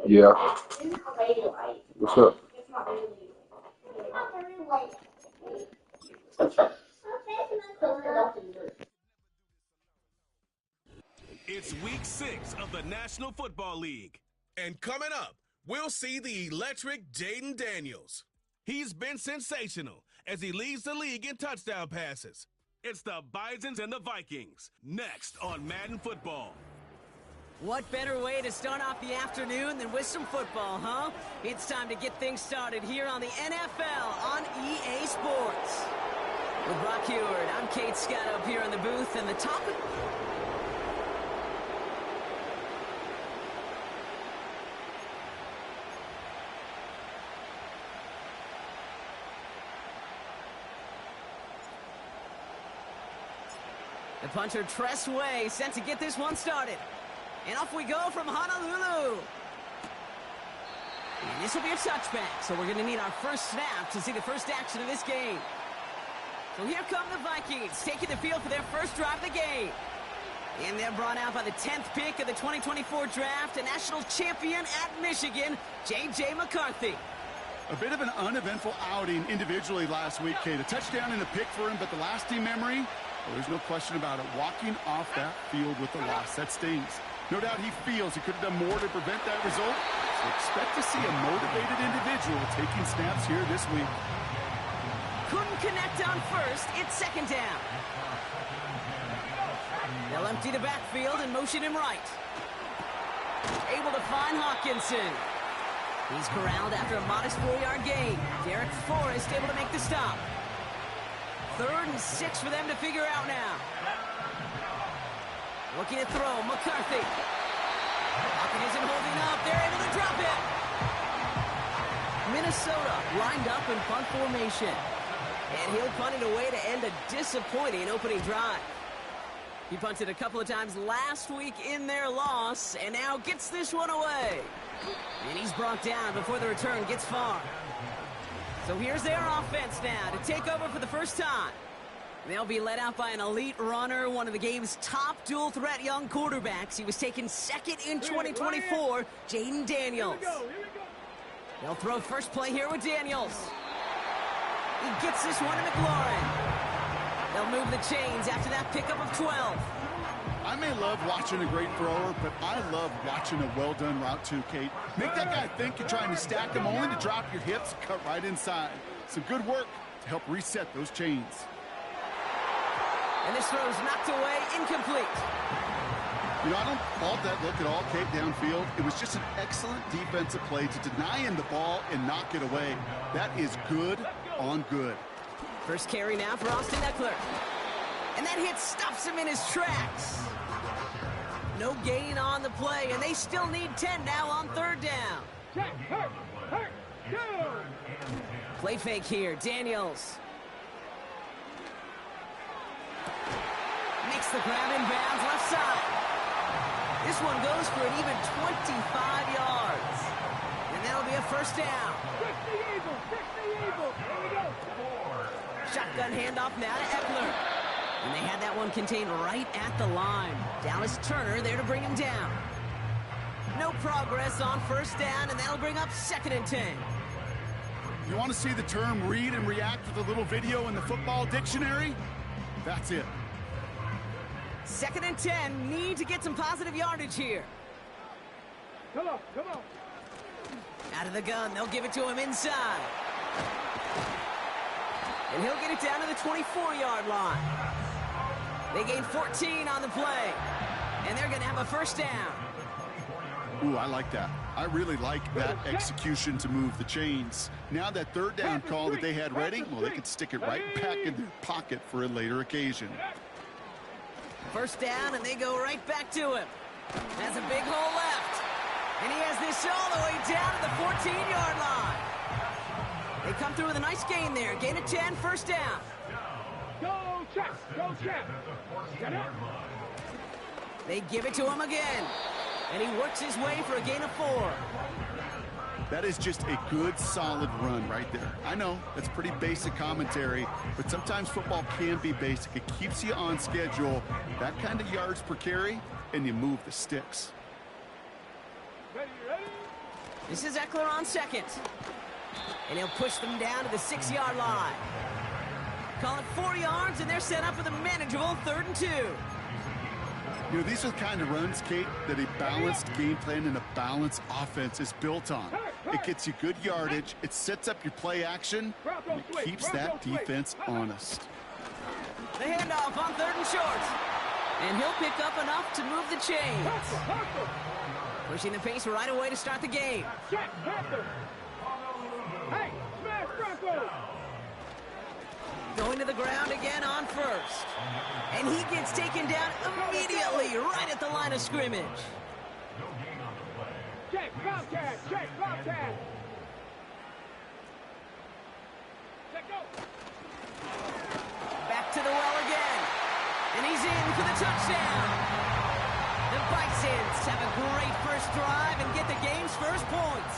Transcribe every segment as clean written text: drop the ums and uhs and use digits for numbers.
Yeah. What's up? It's week 6 of the National Football League. And coming up, we'll see the electric Jaden Daniels. He's been sensational as he leads the league in touchdown passes. It's the Bisons and the Vikings, next on Madden Football. What better way to start off the afternoon than with some football, huh? It's time to get things started here on the NFL on EA Sports. With Brock Heward, I'm Kate Scott up here in the booth, and the topic... The punter Tress Way sent to get this one started. And off we go from Honolulu. And this will be a touchback, so we're going to need our first snap to see the first action of this game. So here come the Vikings, taking the field for their first drive of the game. And they're brought out by the 10th pick of the 2024 draft, a national champion at Michigan, J.J. McCarthy. A bit of an uneventful outing individually last week, Kate. A touchdown and a pick for him, but the lasting memory, well, there's no question about it. Walking off that field with a loss, that stings. No doubt he feels he could have done more to prevent that result. So expect to see a motivated individual taking snaps here this week. Couldn't connect on first. It's second down. They'll empty the backfield and motion him right. Able to find Hawkinson. He's corralled after a modest 4-yard gain. Derek Forrest able to make the stop. 3rd and 6 for them to figure out now. Looking to throw, McCarthy. Hawkins isn't holding up. They're able to drop it. Minnesota lined up in punt formation. And he'll punt it away to end a disappointing opening drive. He punted a couple of times last week in their loss, and now gets this one away. And he's brought down before the return gets far. So here's their offense now to take over for the first time. They'll be led out by an elite runner, one of the game's top dual-threat young quarterbacks. He was taken second in 2024, Jaden Daniels. They'll throw first play here with Daniels. He gets this one to McLaurin. They'll move the chains after that pickup of 12. I may love watching a great thrower, but I love watching a well-done route too, Kate. Make that guy think you're trying to stack him only to drop your hips, cut right inside. Some good work to help reset those chains. And this throw is knocked away, incomplete. You know, I don't fault that look at all, Kate, downfield. It was just an excellent defensive play to deny him the ball and knock it away. That is good on good. First carry now for Austin Eckler. And that hit stops him in his tracks. No gain on the play, and they still need 10 now on 3rd down. Play fake here, Daniels. Makes the grab in bounds left side. This one goes for an even 25 yards. And that'll be a first down. Shotgun handoff now to Eckler. And they had that one contained right at the line. Dallas Turner there to bring him down. No progress on first down, and that'll bring up 2nd and 10. You want to see the term read and react with a little video in the football dictionary? That's it. 2nd and 10, need to get some positive yardage here. Come on. Out of the gun, they'll give it to him inside. And he'll get it down to the 24-yard line. They gain 14 on the play. And they're going to have a first down. Ooh, I like that. I really like that execution to move the chains. Now that 3rd down call that they had ready, well, they could stick it right back in their pocket for a later occasion. First down, and they go right back to him. Has a big hole left. And he has this all the way down to the 14-yard line. They come through with a nice gain there. Gain of 10, first down. Go, Chuck. Get up. They give it to him again. And he works his way for a gain of 4. That is just a good, solid run right there. I know, that's pretty basic commentary, but sometimes football can be basic. It keeps you on schedule, that kind of yards per carry, and you move the sticks. Ready, ready? This is Eckler on second. And he'll push them down to the 6-yard line. Call it 4 yards, and they're set up with a manageable 3rd and 2. You know, these are the kind of runs, Kate, that a balanced game plan and a balanced offense is built on. It gets you good yardage, it sets up your play action, and it keeps that defense honest. The handoff on 3rd and short. And he'll pick up enough to move the chains. Pushing the pace right away to start the game. Check, Panther. Hey, smash Bronco. Going to the ground again on first. And he gets taken down immediately right at the line of scrimmage. Check, Bobcat. Check, Bobcat. Check, go. Back to the well again. And he's in for the touchdown. The Vikings have a great first drive and get the game's first points.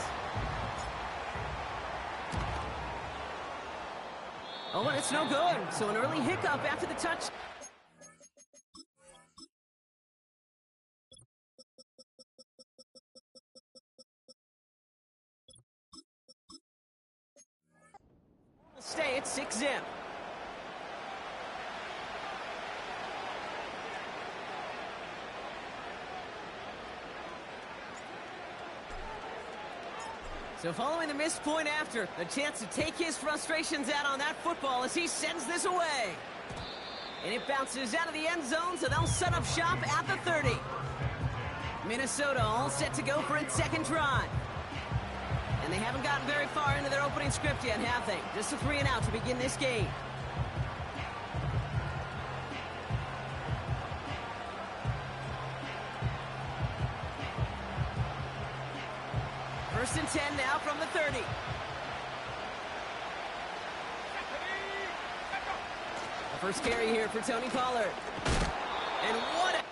Oh, and it's no good. So an early hiccup after the touch. Stay at 6-zip. So following the missed point after, the chance to take his frustrations out on that football as he sends this away. And it bounces out of the end zone, so they'll set up shop at the 30. Minnesota all set to go for its second drive. And they haven't gotten very far into their opening script yet, have they? Just a 3 and out to begin this game. First and 10 now from the 30. The first carry here for Tony Pollard. And what a...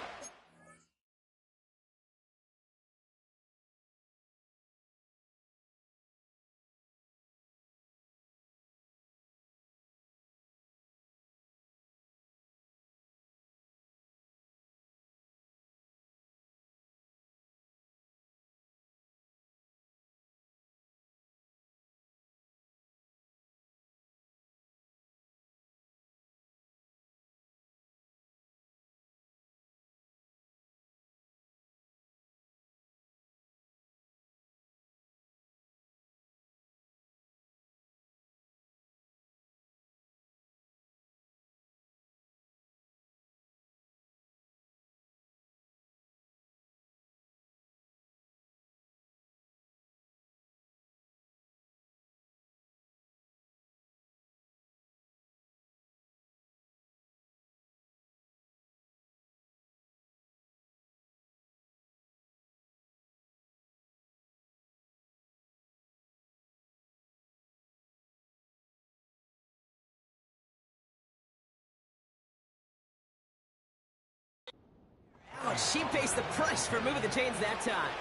Oh, she pays the price for moving the chains that time.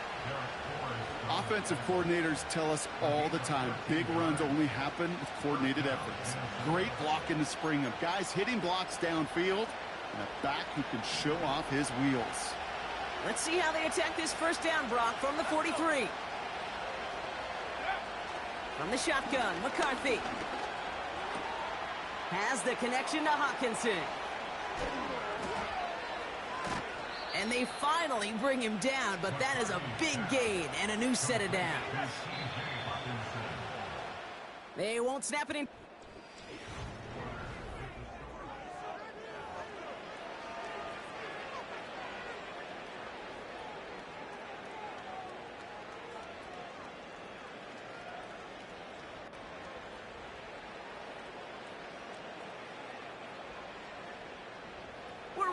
Offensive coordinators tell us all the time, big runs only happen with coordinated efforts. Great block in the spring of guys hitting blocks downfield, and a back who can show off his wheels. Let's see how they attack this first down, Brock, from the 43. From the shotgun, McCarthy has the connection to Hawkinson. And they finally bring him down, but that is a big gain and a new set of downs. They won't snap it in.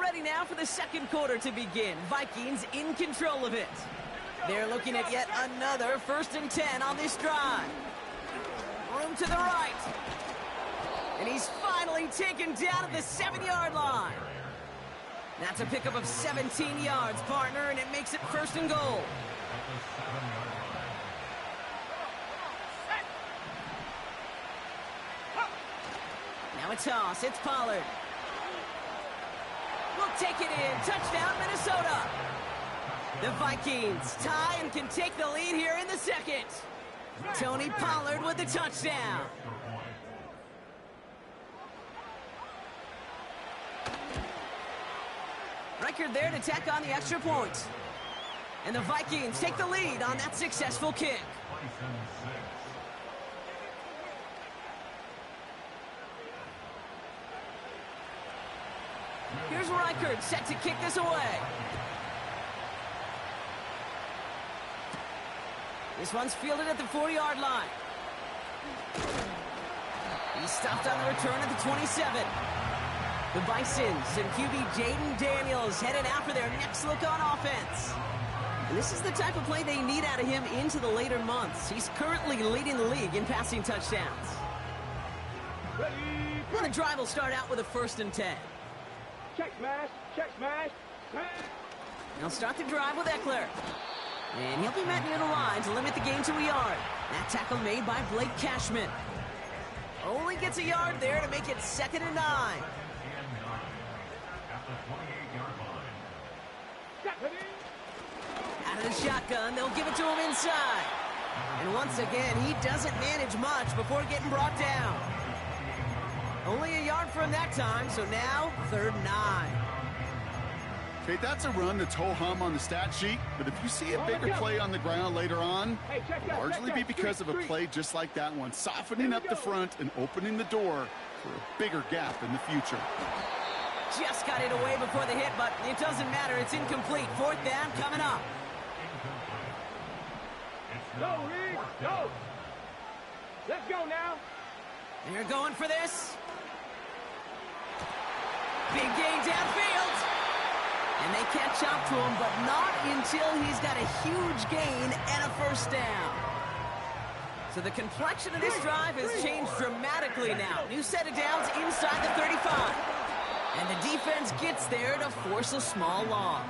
Ready now for the second quarter to begin. Vikings in control of it. They're looking at yet another 1st and 10 on this drive. Room to the right. And he's finally taken down at the 7-yard line. That's a pickup of 17 yards, partner, and it makes it 1st and goal. Now a toss. It's Pollard. Will take it in. Touchdown, Minnesota. The Vikings tie and can take the lead here in the second. Tony Pollard with the touchdown. Record there to tack on the extra point. And the Vikings take the lead on that successful kick. Here's Reichard set to kick this away. This one's fielded at the 40-yard line. He's stopped on the return at the 27. The Bisons and QB Jaden Daniels headed out for their next look on offense. And this is the type of play they need out of him into the later months. He's currently leading the league in passing touchdowns. Well, the drive will start out with a 1st and 10. Check smash, check smash. They'll start the drive with Eckler. And he'll be met near the line to limit the gain to a yard. That tackle made by Blake Cashman. Only gets a yard there to make it 2nd and 9. Out of the shotgun, they'll give it to him inside. And once again, he doesn't manage much before getting brought down. Only a yard for him that time, so now 3rd and 9. Okay, that's a run that's ho-hum on the stat sheet, but if you see a bigger play on the ground later on, it'll largely be because of a play just like that one, softening up the front and opening the door for a bigger gap in the future. Just got it away before the hit, but it doesn't matter. It's incomplete. 4th down coming up. Go, Reed, go. Let's go now. They're going for this. Big gain downfield. And they catch up to him, but not until he's got a huge gain and a 1st down. So the complexion of this drive has changed dramatically now. New set of downs inside the 35. And the defense gets there to force a small loss.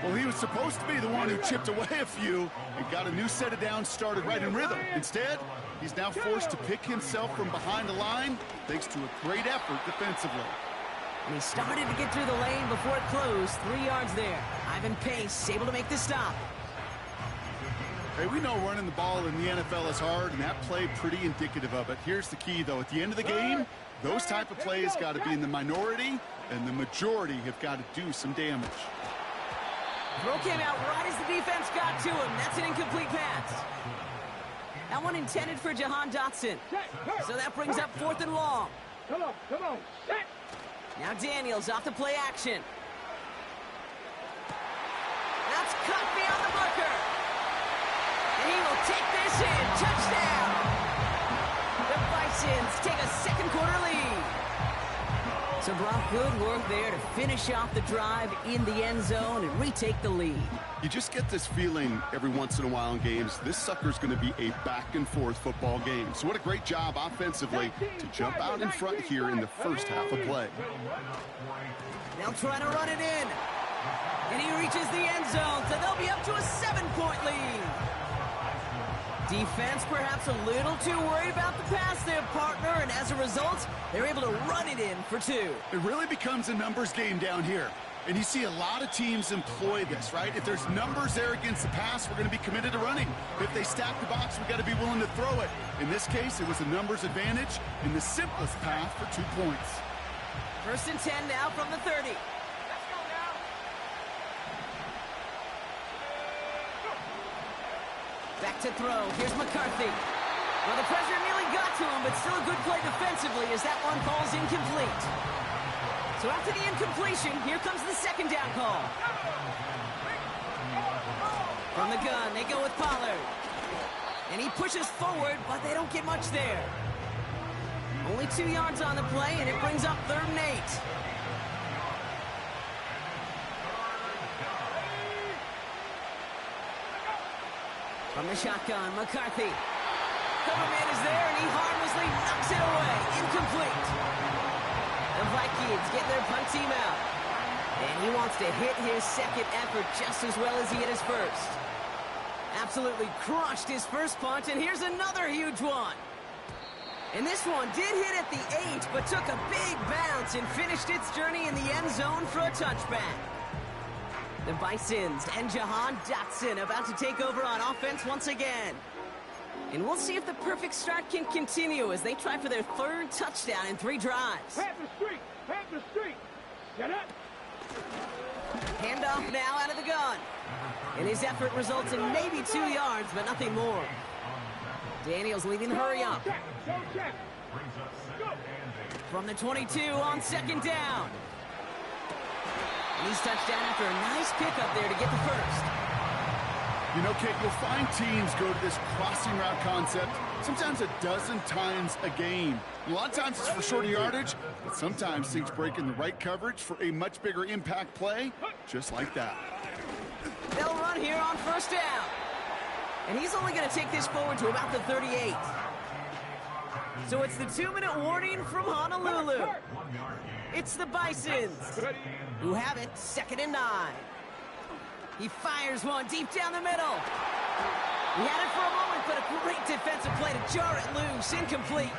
Well, he was supposed to be the one who chipped away a few and got a new set of downs started right in rhythm. Instead, he's now forced to pick himself from behind the line thanks to a great effort defensively. And he started to get through the lane before it closed. 3 yards there. Ivan Pace able to make the stop. Hey, we know running the ball in the NFL is hard, and that play pretty indicative of it. Here's the key, though. At the end of the game, those type of plays got to be in the minority, and the majority have got to do some damage. Throw came out right as the defense got to him. That's an incomplete pass. That one intended for Jahan Dotson. So that brings up 4th and long. Come on, come on. Set. Now Daniels off the play action. That's cut beyond the marker. And he will take this in. Touchdown. The Bisons take a 2nd quarter lead. So Brock, good work there to finish off the drive in the end zone and retake the lead. You just get this feeling every once in a while in games, this sucker's going to be a back-and-forth football game. So what a great job offensively to jump out in front here in the first half of play. They'll try to run it in. And he reaches the end zone, so they'll be up to a 7-point lead. Defense perhaps a little too worried about the pass there, partner, and as a result, they're able to run it in for 2. It really becomes a numbers game down here. And you see a lot of teams employ this, right? If there's numbers there against the pass, we're going to be committed to running. If they stack the box, we've got to be willing to throw it. In this case, it was a numbers advantage and the simplest path for 2 points. 1st and 10 now from the 30. Back to throw. Here's McCarthy. Well, the pressure nearly got to him, but still a good play defensively as that one falls incomplete. So after the incompletion, here comes the 2nd down call. From the gun, they go with Pollard. And he pushes forward, but they don't get much there. Only 2 yards on the play, and it brings up 3rd and 8. From the shotgun, McCarthy. Coverman is there, and he harmlessly knocks it away. Incomplete. The Vikings get their punt team out. And he wants to hit his 2nd effort just as well as he hit his 1st. Absolutely crushed his 1st punt, and here's another huge one. And this one did hit at the 8, but took a big bounce and finished its journey in the end zone for a touchback. The Bisons and Jahan Dotson about to take over on offense once again. And we'll see if the perfect start can continue as they try for their 3rd touchdown in 3 drives. Panther Street! Panther Street! Get up! Handoff now out of the gun. And his effort results in maybe 2 yards, but nothing more. Daniels leading the hurry up. Check! Go check! Go! From the 22 on 2nd down. And he's touchdown after a nice pickup there to get the first. You know, Kate, you'll find teams go to this crossing route concept sometimes a dozen times a game. A lot of times it's for shorter yardage, but sometimes things break in the right coverage for a much bigger impact play, just like that. They'll run here on 1st down. And he's only going to take this forward to about the 38. So it's the 2-minute warning from Honolulu. It's the Bisons who have it 2nd and 9. He fires one deep down the middle. He had it for a moment, but a great defensive play to jar it loose. Incomplete.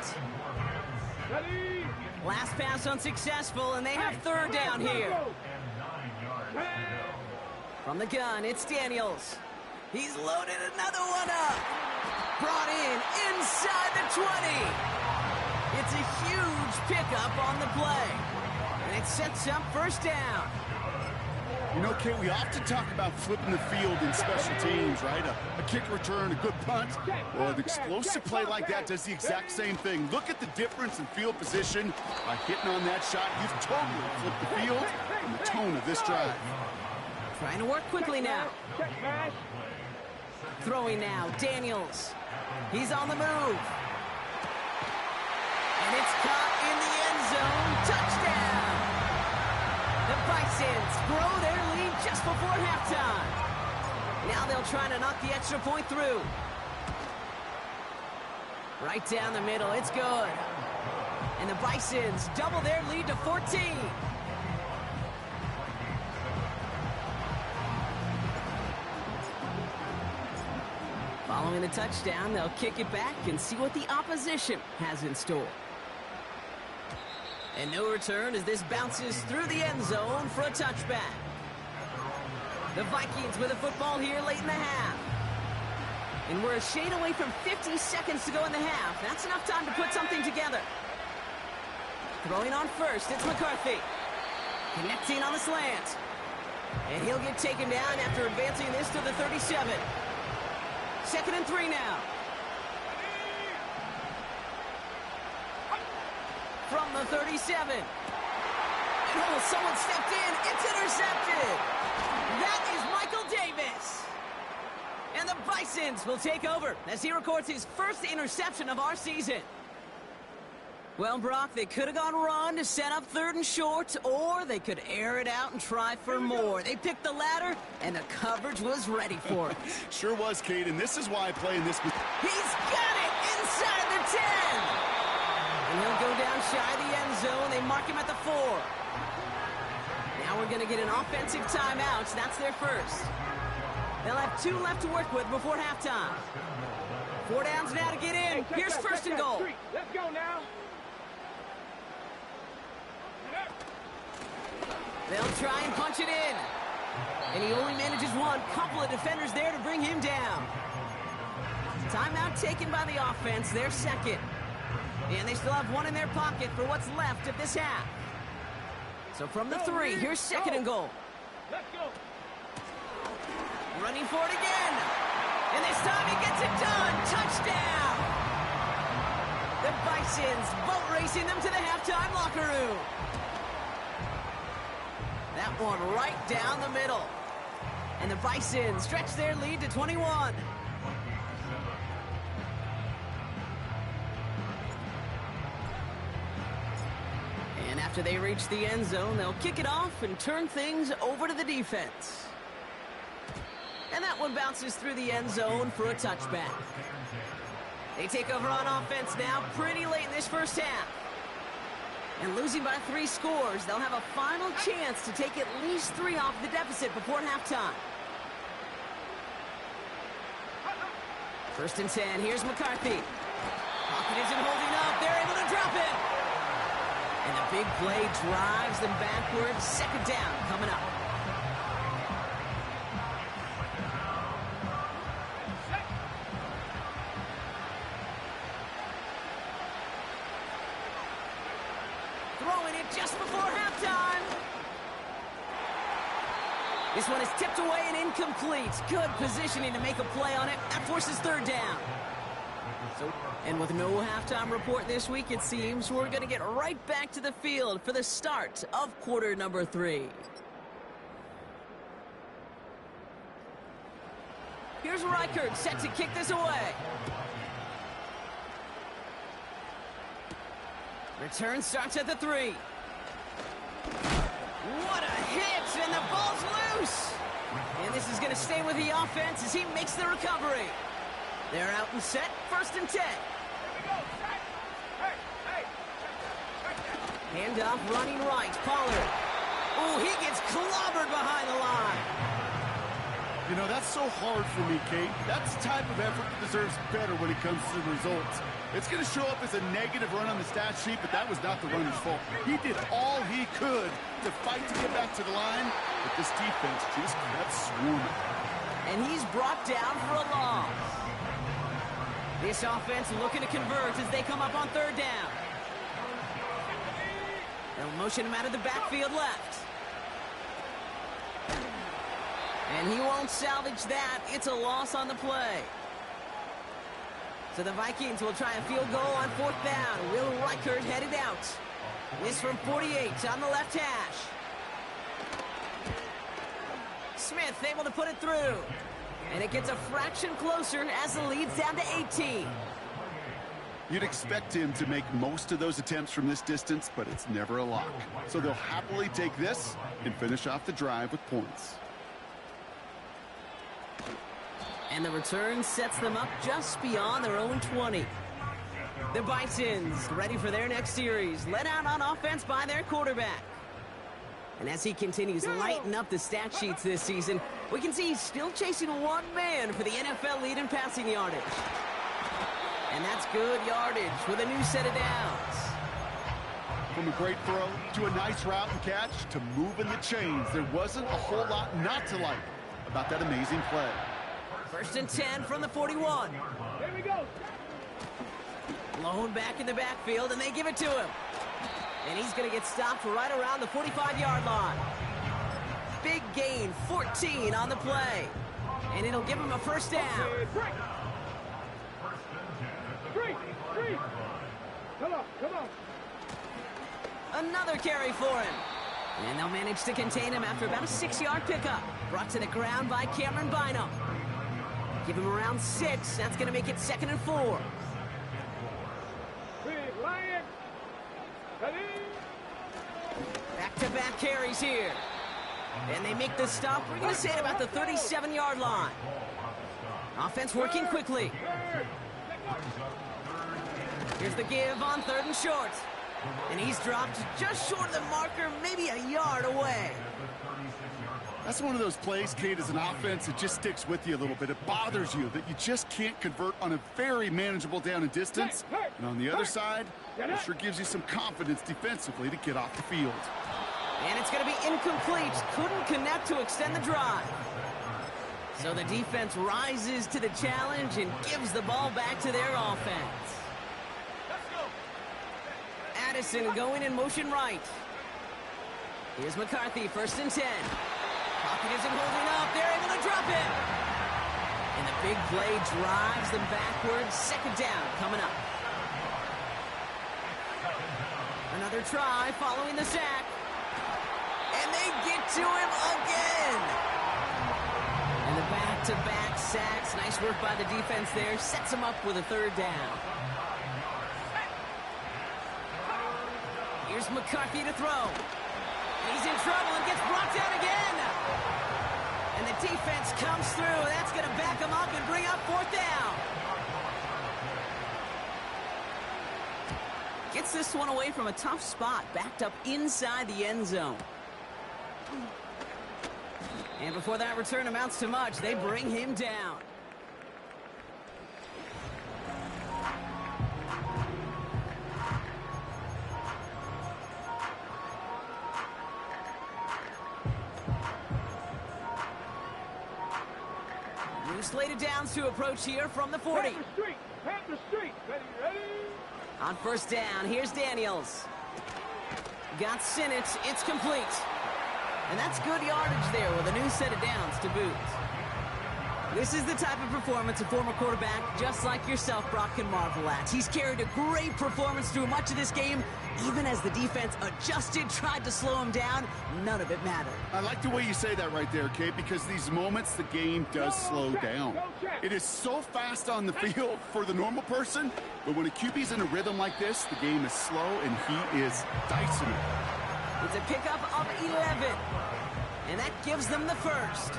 Last pass unsuccessful, and they have 3rd down here. From the gun, it's Daniels. He's loaded another one up. Brought in inside the 20. It's a huge pickup on the play. And it sets up 1st down. You know, Kate, we often talk about flipping the field in special teams, right? A kick return, a good punt. Well, an explosive play like that does the exact same thing. Look at the difference in field position. By hitting on that shot, you've totally flipped the field and the tone of this drive. Trying to work quickly now. Throwing now, Daniels. He's on the move. And it's caught in the end zone. Touchdown! The Bisons grow their lead just before halftime. Now they'll try to knock the extra point through. Right down the middle, it's good. And the Bisons double their lead to 14. Following the touchdown, they'll kick it back and see what the opposition has in store. And no return as this bounces through the end zone for a touchback. The Vikings with the football here late in the half. And we're a shade away from 50 seconds to go in the half. That's enough time to put something together. Throwing on 1st, it's McCarthy. Connecting on the slant. And he'll get taken down after advancing this to the 37. 2nd and 3 now. From the 37. And oh, someone stepped in. It's intercepted. That is Michael Davis. And the Bisons will take over as he records his 1st interception of our season. Well, Brock, they could have gone run to set up 3rd and short, or they could air it out and try for more. They picked the latter, and the coverage was ready for it. Sure was, Kate, and this is why I play in this. He's got it inside the 10. And he'll go down shy of the end zone. They mark him at the 4. Now we're going to get an offensive timeout. That's their 1st. They'll have 2 left to work with before halftime. 4 downs now to get in. Here's 1st and goal. Let's go now. They'll try and punch it in. And he only manages one. Couple of defenders there to bring him down. Timeout taken by the offense. Their 2nd. And they still have 1 in their pocket for what's left of this half. So from the 3, here's 2nd and goal. Let's go. Running for it again. And this time he gets it done. Touchdown. The Bisons boat racing them to the halftime locker room. That one right down the middle. And the Bisons stretch their lead to 21. And after they reach the end zone, they'll kick it off and turn things over to the defense. And that one bounces through the end zone for a touchback. They take over on offense now pretty late in this 1st half. And losing by 3 scores, they'll have a final chance to take at least 3 off the deficit before halftime. 1st and 10, here's McCarthy. Pocket isn't holding up. They're able to drop it. And the big play drives them backwards. Second down coming up. Throwing it just before halftime. This one is tipped away and incomplete. Good positioning to make a play on it. That forces third down. And with no halftime report this week, it seems we're going to get right back to the field for the start of quarter number 3. Here's Reichert set to kick this away. Return starts at the 3. What a hit, and the ball's loose. And this is going to stay with the offense as he makes the recovery. They're out and set, 1st and 10. Handoff running right, Pollard. Oh, he gets clobbered behind the line. You know, that's so hard for me, Kate. That's the type of effort that deserves better when it comes to the results. It's going to show up as a negative run on the stat sheet, but that was not the runner's fault. He did all he could to fight to get back to the line, but this defense just kept swarming. And he's brought down for a loss. This offense looking to convert as they come up on 3rd down. They'll motion him out of the backfield left. And he won't salvage that. It's a loss on the play. So the Vikings will try a field goal on 4th down. Will Reichert headed out. This from 48 on the left hash. Smith able to put it through. And it gets a fraction closer as the lead's down to 18. You'd expect him to make most of those attempts from this distance, but it's never a lock. So they'll happily take this and finish off the drive with points. And the return sets them up just beyond their own 20. The Bisons ready for their next series, led out on offense by their quarterback. And as he continues lighting up the stat sheets this season, we can see he's still chasing one man for the NFL lead in passing yardage. And that's good yardage with a new set of downs. From a great throw to a nice route and catch to moving the chains, there wasn't a whole lot not to like about that amazing play. 1st and 10 from the 41. Here we go. Blown back in the backfield, and they give it to him. And he's going to get stopped right around the 45-yard line. Big gain, 14 on the play. And it'll give him a 1st down. Three. Come on. Another carry for him. And they'll manage to contain him after about a 6-yard pickup. Brought to the ground by Cameron Bynum. Give him around 6. That's going to make it 2nd and 4. Back-to-back carries here. And they make the stop. We're going to say at about the 37-yard line. Offense working quickly. Here's the give on 3rd and short. And he's dropped just short of the marker, maybe a yard away. That's one of those plays, Kate, as an offense, it just sticks with you a little bit. It bothers you that you just can't convert on a very manageable down and distance. And on the other side, it sure gives you some confidence defensively to get off the field. And it's going to be incomplete. Couldn't connect to extend the drive. So the defense rises to the challenge and gives the ball back to their offense. Addison going in motion right. Here's McCarthy, 1st and 10. Pocket isn't holding up. They're able to drop it. And the big play drives them backwards. 2nd down coming up. Another try following the sack. And they get to him again. And the back-to-back sacks. Nice work by the defense there. Sets them up with a 3rd down. Here's McCarthy to throw. He's in trouble and gets brought down again. And the defense comes through. That's going to back him up and bring up 4th down. Gets this one away from a tough spot, backed up inside the end zone. And before that return amounts to much, they bring him down. slated downs to approach here from the 40. Panther Street. Panther Street. Ready. On first down, here's Daniels. Got Sinnott. It's complete. And that's good yardage there with a new set of downs to boot. This is the type of performance a former quarterback, just like yourself, Brock, can marvel at. He's carried a great performance through much of this game. Even as the defense adjusted, tried to slow him down, none of it mattered. I like the way you say that right there, Kate, because these moments the game does slow down. It is so fast on the field for the normal person, but when a QB's in a rhythm like this, the game is slow and he is dicing it. It's a pickup of 11, and that gives them the first.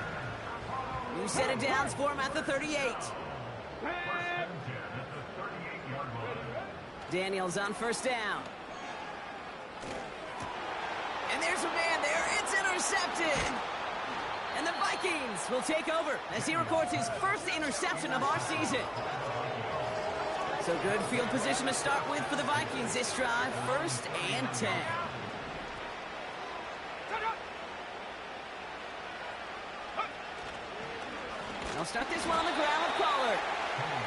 New set of downs for him at the 38. Daniels on first down. And there's a man there. It's intercepted. And the Vikings will take over as he records his first interception of our season. So good field position to start with for the Vikings this drive. 1st and 10. They'll start this one on the ground with Pollard.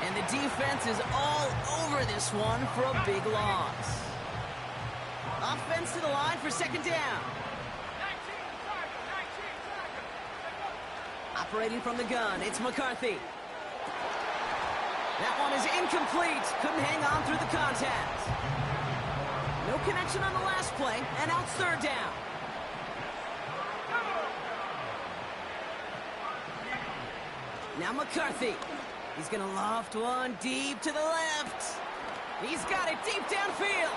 And the defense is all over this one for a big loss. Offense to the line for 2nd down. Operating from the gun, it's McCarthy. That one is incomplete. Couldn't hang on through the contact. No connection on the last play, and now it's 3rd down. Now McCarthy. He's going to loft one deep to the left. He's got it deep downfield.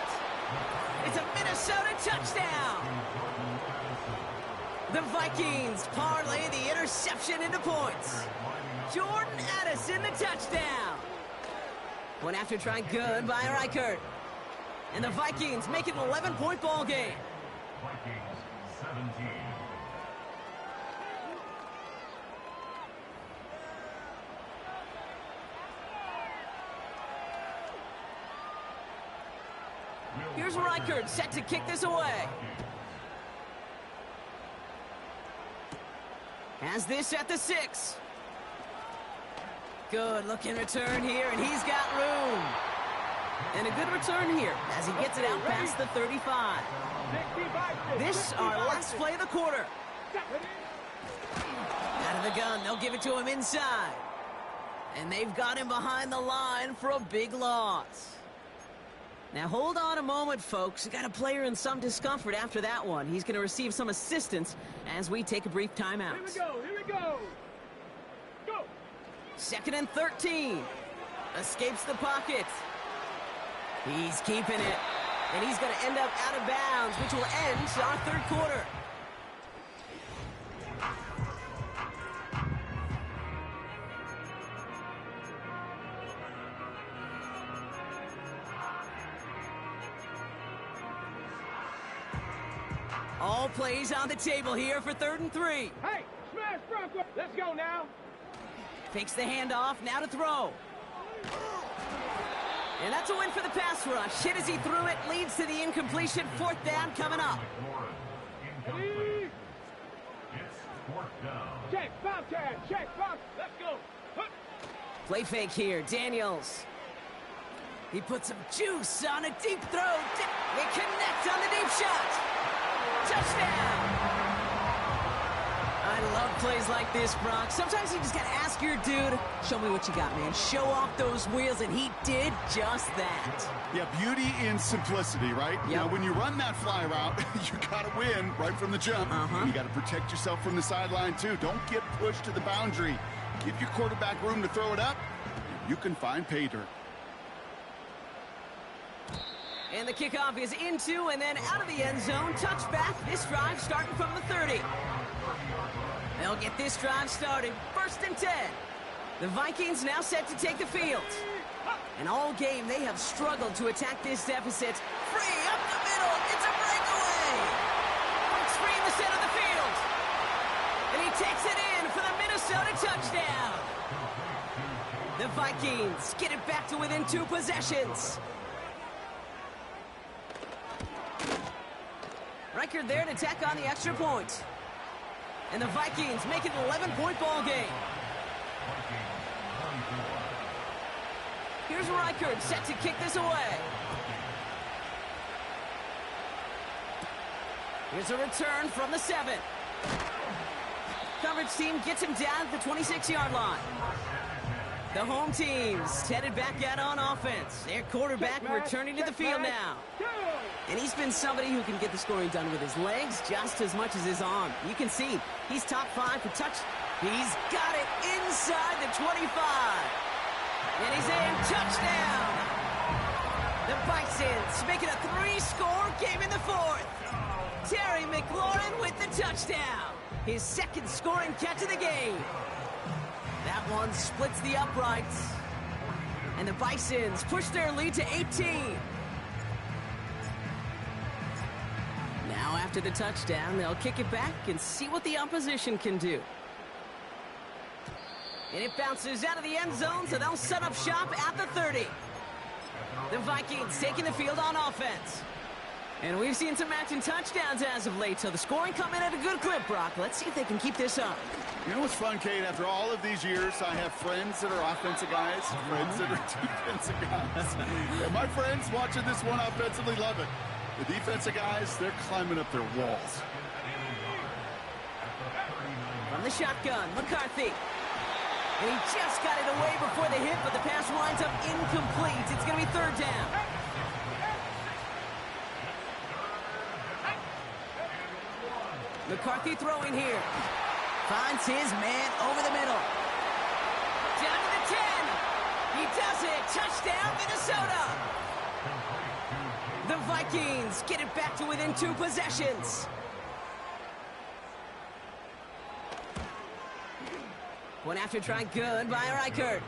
It's a Minnesota touchdown. The Vikings parlay the interception into points. Jordan Addison, the touchdown. One after try good by Reichert. And the Vikings make it an 11-point ball game. Vikings 17. Here's Reichert set to kick this away. Has this at the 6. Good looking return here, and he's got room. And a good return here as he gets it out past the 35. This our last play of the quarter. Out of the gun, they'll give it to him inside. And they've got him behind the line for a big loss. Now hold on a moment, folks. We got a player in some discomfort after that one. He's going to receive some assistance as we take a brief timeout. Here we go. Go. 2nd and 13. Escapes the pocket. He's keeping it. And he's going to end up out of bounds, which will end our 3rd quarter. All plays on the table here for 3rd and 3. Hey, smash Bronco. Let's go now. Takes the handoff, now to throw. And that's a win for the pass rush. Hit as he threw it, leads to the incompletion. 4th down coming up. Ready? It's 4th down. Check, Bobcat, check, Bob. Let's go. Play fake here, Daniels. He puts some juice on a deep throw. They connect on the deep shot. Touchdown! I love plays like this, Brock. Sometimes you just gotta ask your dude, show me what you got, man. Show off those wheels, and he did just that. Yeah, beauty in simplicity, right? Yep. Now, when you run that fly route, you gotta win right from the jump. You gotta protect yourself from the sideline, too. Don't get pushed to the boundary. Give your quarterback room to throw it up. You can find pay dirt. And the kickoff is into and then out of the end zone. Touchback. This drive starting from the 30. They'll get this drive started. 1st and 10. The Vikings now set to take the field. And all game, they have struggled to attack this deficit. Free up the middle. It's a breakaway. It's free in the center of the field. And he takes it in for the Minnesota touchdown. The Vikings get it back to within 2 possessions. Reichert there to tack on the extra point. And the Vikings make it an 11-point ball game. Here's Reichert set to kick this away. Here's a return from the 7. Coverage team gets him down at the 26-yard line. The home team's headed back out on offense. Their quarterback returning to the field now. And he's been somebody who can get the scoring done with his legs just as much as his arm. You can see he's top 5 for touch. He's got it inside the 25. And he's in. Touchdown. The Vikings make it a 3-score game in the 4th. Terry McLaurin with the touchdown. His second scoring catch of the game. That one splits the uprights. And the Bisons push their lead to 18. Now after the touchdown, they'll kick it back and see what the opposition can do. And it bounces out of the end zone, so they'll set up shop at the 30. The Vikings taking the field on offense. And we've seen some matching touchdowns as of late, so the scoring coming at a good clip, Brock. Let's see if they can keep this up. You know what's fun, Kate? After all of these years, I have friends that are offensive guys, friends that are defensive guys. And my friends watching this one offensively love it. The defensive guys, they're climbing up their walls. From the shotgun, McCarthy. And he just got it away before the hit, but the pass winds up incomplete. It's going to be 3rd down. McCarthy throwing here. Finds his man over the middle. Down to the 10. He does it. Touchdown, Minnesota. The Vikings get it back to within 2 possessions. One after try good by Reichert.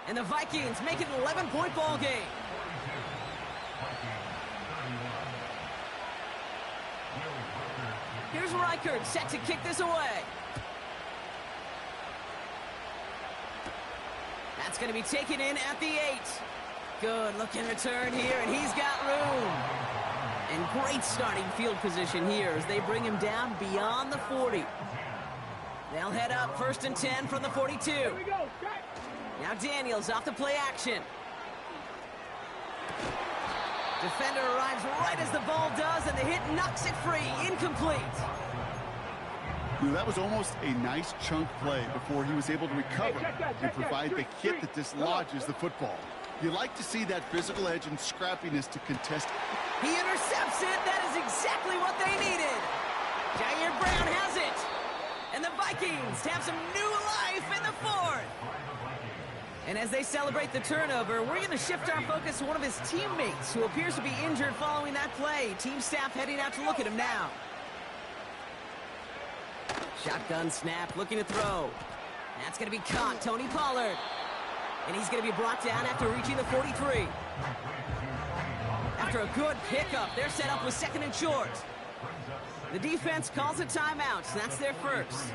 And the Vikings make it an 11-point ball game. Here's Reichert set to kick this away. That's going to be taken in at the 8. Good looking return here, and he's got room. And great starting field position here as they bring him down beyond the 40. They'll head up 1st and 10 from the 42. Now Daniels off the play action. Defender arrives right as the ball does, and the hit knocks it free. Incomplete. That was almost a nice chunk play before he was able to recover and provide the hit that dislodges the football. You like to see that physical edge and scrappiness to contest. He intercepts it. That is exactly what they needed. Jair Brown has it. And the Vikings have some new life in the 4th. And as they celebrate the turnover, we're going to shift our focus to one of his teammates who appears to be injured following that play. Team staff heading out to look at him now. Shotgun snap, looking to throw. That's going to be caught, Tony Pollard. And he's going to be brought down after reaching the 43. After a good pickup, they're set up with 2nd and short. The defense calls a timeout, so that's their first.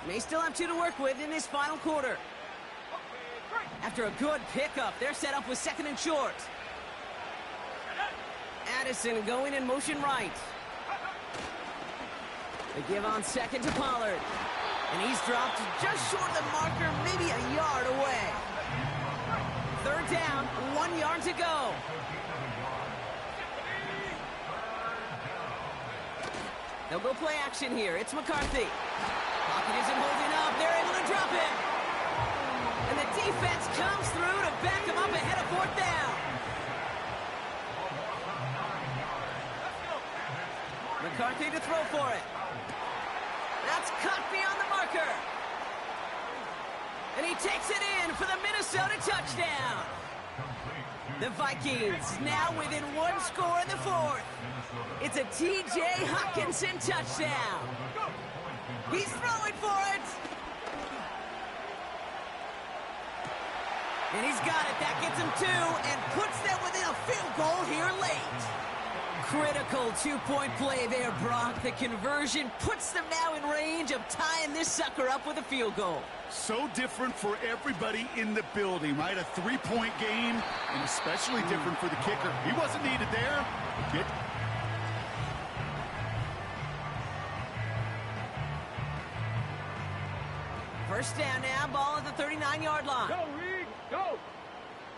May still have 2 to work with in this final quarter. After a good pickup, they're set up with 2nd and short. Addison going in motion right. They give on 2nd to Pollard. And he's dropped just short of the marker, maybe a yard away. 3rd down, 1 yard to go. They'll go play action here. It's McCarthy. Pocket isn't holding up. They're able to drop him. And the defense comes through to back him up ahead of 4th down. McCarthy to throw for it. That's caught beyond the marker. And he takes it in for the Minnesota touchdown. The Vikings now within 1 score in the 4th. It's a T.J. Hockenson touchdown. He's throwing for it. And he's got it. That gets him 2 and puts them within a field goal here late. Critical 2-point play there, Brock. The conversion puts them now in range of tying this sucker up with a field goal. So different for everybody in the building, right? A 3-point game, and especially different for the kicker. He wasn't needed there. First down now, ball at the 39-yard line. Go, Reed, go.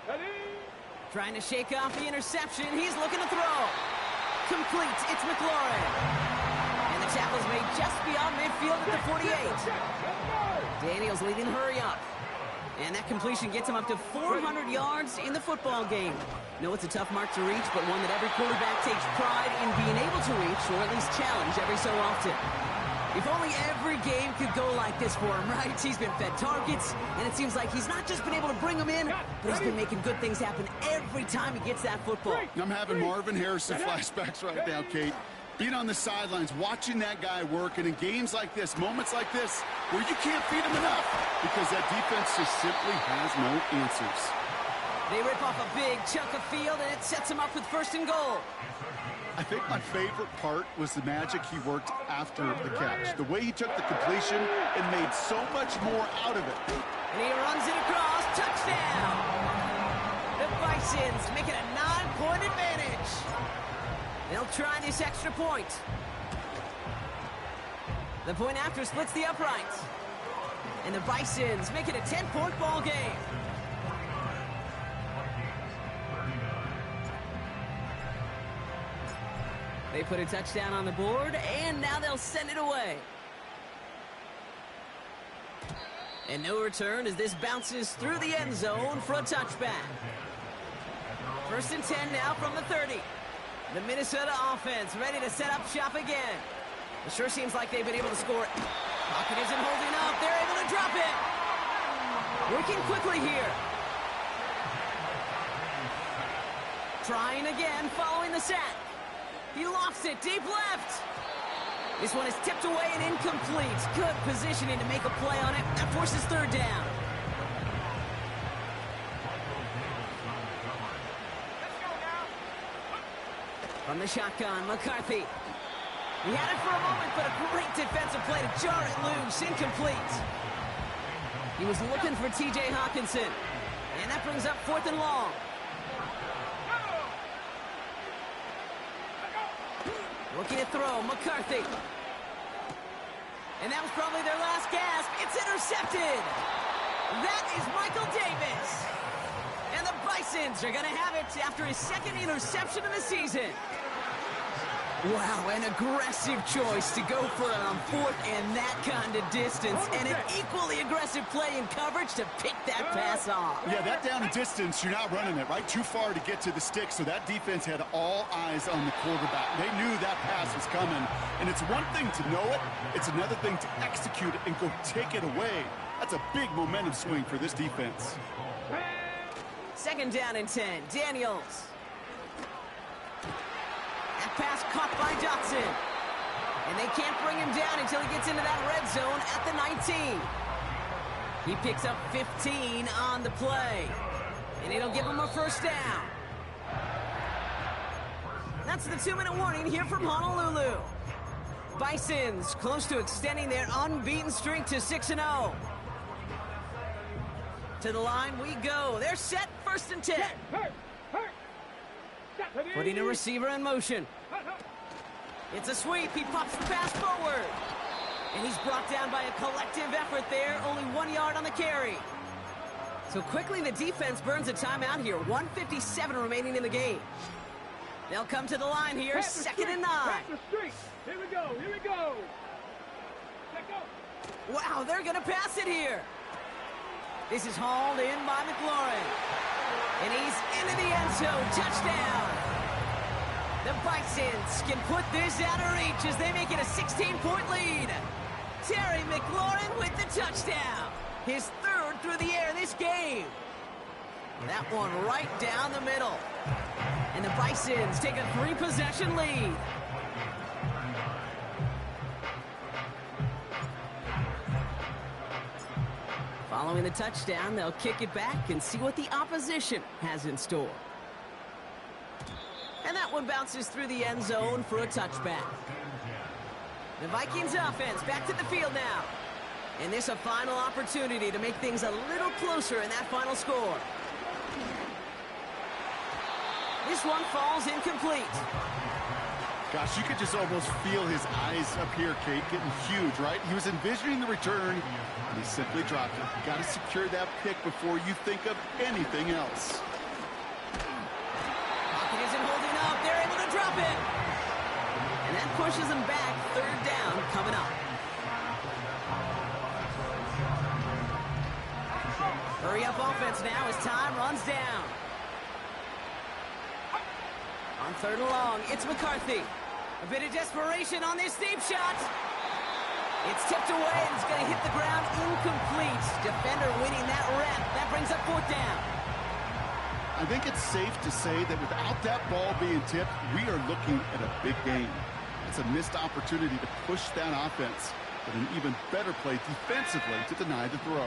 Ready? Trying to shake off the interception. He's looking to throw. Complete. It's McLaurin. And the tackle's made just beyond midfield at the 48. Daniels leading hurry up. And that completion gets him up to 400 yards in the football game. No, it's a tough mark to reach, but one that every quarterback takes pride in being able to reach, or at least challenge every so often. If only every game could go like this for him, right? He's been fed targets, and it seems like he's not just been able to bring them in, but he's been making good things happen every time he gets that football. I'm having Marvin Harrison flashbacks right now, Kate. Being on the sidelines, watching that guy work, and in games like this, moments like this, where you can't feed him enough, because that defense just simply has no answers. They rip off a big chunk of field, and it sets him up with first and goal. I think my favorite part was the magic he worked after the catch. The way he took the completion and made so much more out of it. And he runs it across. Touchdown! The Vikings make it a 9-point advantage. They'll try this extra point. The point after splits the uprights. And the Vikings make it a 10-point ball game. They put a touchdown on the board, and now they'll send it away. And no return as this bounces through the end zone for a touchback. First and 10 now from the 30. The Minnesota offense ready to set up shop again. It sure seems like they've been able to score. Pocket isn't holding up. They're able to drop it. Working quickly here. Trying again following the sack. He lofts it deep left. This one is tipped away and incomplete. Good positioning to make a play on it. That forces third down. From the shotgun, McCarthy. He had it for a moment, but a great defensive play to jar it loose. Incomplete. He was looking for T.J. Hawkinson. And that brings up fourth and long. Looking to throw, McCarthy. And that was probably their last gasp. It's intercepted. That is Michael Davis. And the Bisons are going to have it after his second interception of the season. Wow, an aggressive choice to go for it on fourth and that kind of distance. And an equally aggressive play in coverage to pick that pass off. Yeah, that down and distance, you're not running it, right? Too far to get to the stick, so that defense had all eyes on the quarterback. They knew that pass was coming. And it's one thing to know it, it's another thing to execute it and go take it away. That's a big momentum swing for this defense. Second down and 10, Daniels. That pass caught by Dotson. And they can't bring him down until he gets into that red zone at the 19. He picks up 15 on the play. And it'll give him a first down. That's the 2-minute warning here from Honolulu. Bisons close to extending their unbeaten streak to 6-0. To the line we go. They're set, first and 10. Putting a receiver in motion. It's a sweep. He pops the pass forward. And he's brought down by a collective effort there. Only 1 yard on the carry. So quickly the defense burns a timeout here. 1:57 remaining in the game. They'll come to the line here. Second and 9. Here we go. Here we go. Let go. Wow, they're going to pass it here. This is hauled in by McLaurin. And he's into the end zone. Touchdown. The Bisons can put this out of reach as they make it a 16-point lead. Terry McLaurin with the touchdown. His third through the air this game. That one right down the middle. And the Bisons take a 3-possession lead. Following the touchdown, they'll kick it back and see what the opposition has in store. And that one bounces through the end zone for a touchback. The Vikings offense back to the field now. And this a final opportunity to make things a little closer in that final score. This one falls incomplete. Gosh, you could just almost feel his eyes up here, Kate, getting huge, right? He was envisioning the return, and he simply dropped it. You got to secure that pick before you think of anything else. Pocket isn't holding up. They're able to drop it. And that pushes them back. Third down coming up. Hurry up offense now as time runs down. On third and long, it's McCarthy. A bit of desperation on this deep shot. It's tipped away and it's going to hit the ground incomplete. Defender winning that rep. That brings up fourth down. I think it's safe to say that without that ball being tipped, we are looking at a big game. It's a missed opportunity to push that offense, but an even better play defensively to deny the throw.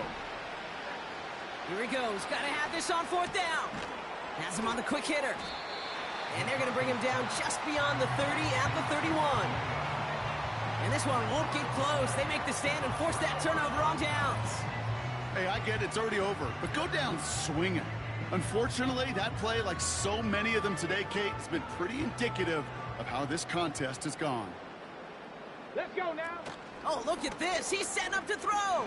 Here he goes. Got to have this on fourth down. Has him on the quick hitter. And they're going to bring him down just beyond the 30 at the 31. And this one won't get close. They make the stand and force that turnover on downs. Hey, I get it. It's already over. But go down swinging. Unfortunately, that play, like so many of them today, Kate, has been pretty indicative of how this contest has gone. Let's go now. Oh, look at this. He's setting up to throw.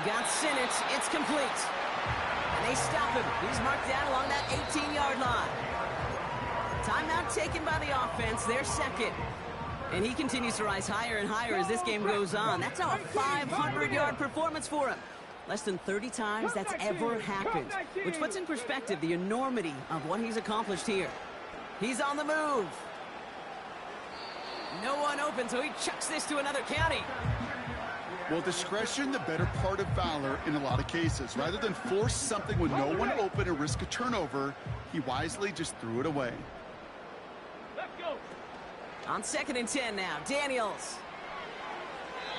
Got Sinnott. It's complete. And they stop him. He's marked down along that 18-yard line. Timeout taken by the offense. They're second. And he continues to rise higher and higher as this game goes on. That's a 500-yard performance for him. Less than 30 times that's ever happened. Which puts in perspective the enormity of what he's accomplished here. He's on the move. No one open, so he chucks this to another county. Well, discretion, the better part of valor in a lot of cases. Rather than force something with no one open and risk a turnover, he wisely just threw it away. Let's go. On 2nd and 10 now, Daniels.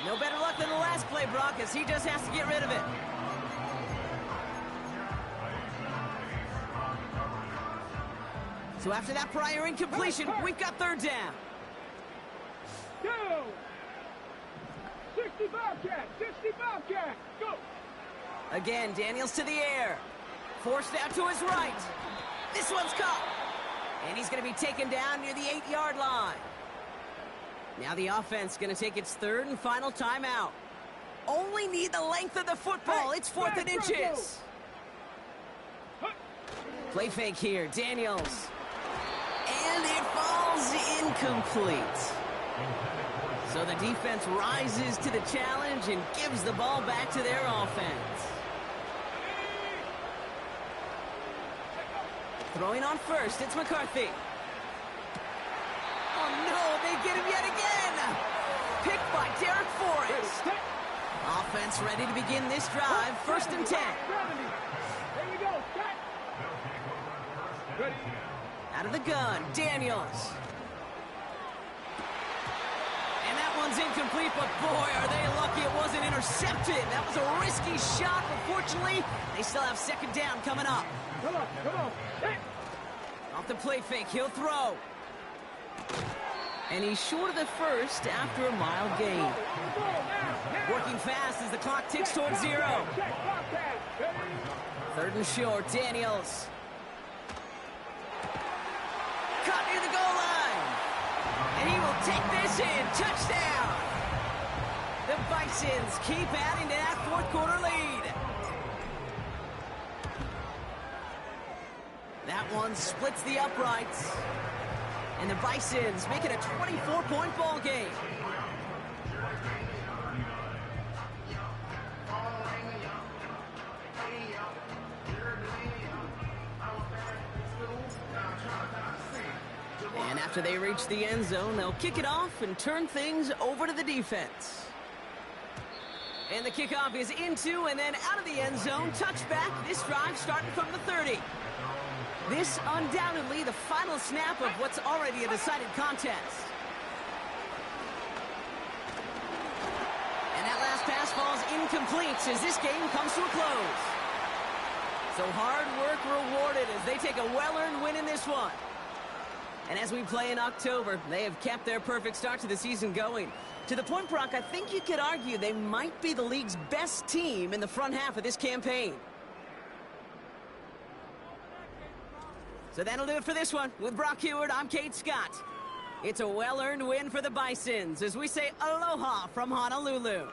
No better luck than the last play, Brock, as he just has to get rid of it. So after that prior incompletion, we've got third down. Go. 60 Bobcat, 60 Bobcat, go! Again, Daniels to the air. Forced out to his right. This one's caught. And he's going to be taken down near the 8-yard line. Now the offense going to take its third and final timeout. Only need the length of the football. It's 4th and inches. Play fake here, Daniels. And it falls incomplete. So the defense rises to the challenge and gives the ball back to their offense. Throwing on first, it's McCarthy. Oh no, they get him yet again! Picked by Derek Forrest. Offense ready to begin this drive, 1st and 10. There we go, ready. Out of the gun, Daniels. And that one's incomplete, but boy, are they lucky it wasn't intercepted. That was a risky shot, but fortunately, they still have 2nd down coming up. Come on. Hey. Off the play fake, he'll throw. And he's short of the first after a mild gain. Working fast as the clock ticks towards 0. 3rd and short, Daniels. Caught near the goal line. And he will take this in. Touchdown. The Vikings keep adding to that 4th quarter lead. That one splits the uprights. And the Vikings make it a 24-point ball game. And after they reach the end zone, they'll kick it off and turn things over to the defense. And the kickoff is into and then out of the end zone. Touchback, this drive starting from the 30. This undoubtedly the final snap of what's already a decided contest. And that last pass falls incomplete as this game comes to a close. So hard work rewarded as they take a well-earned win in this one. And as we play in October, they have kept their perfect start to the season going. To the point, Brock, I think you could argue they might be the league's best team in the front half of this campaign. So that'll do it for this one. With Brock Heward, I'm Kate Scott. It's a well-earned win for the Bisons as we say aloha from Honolulu.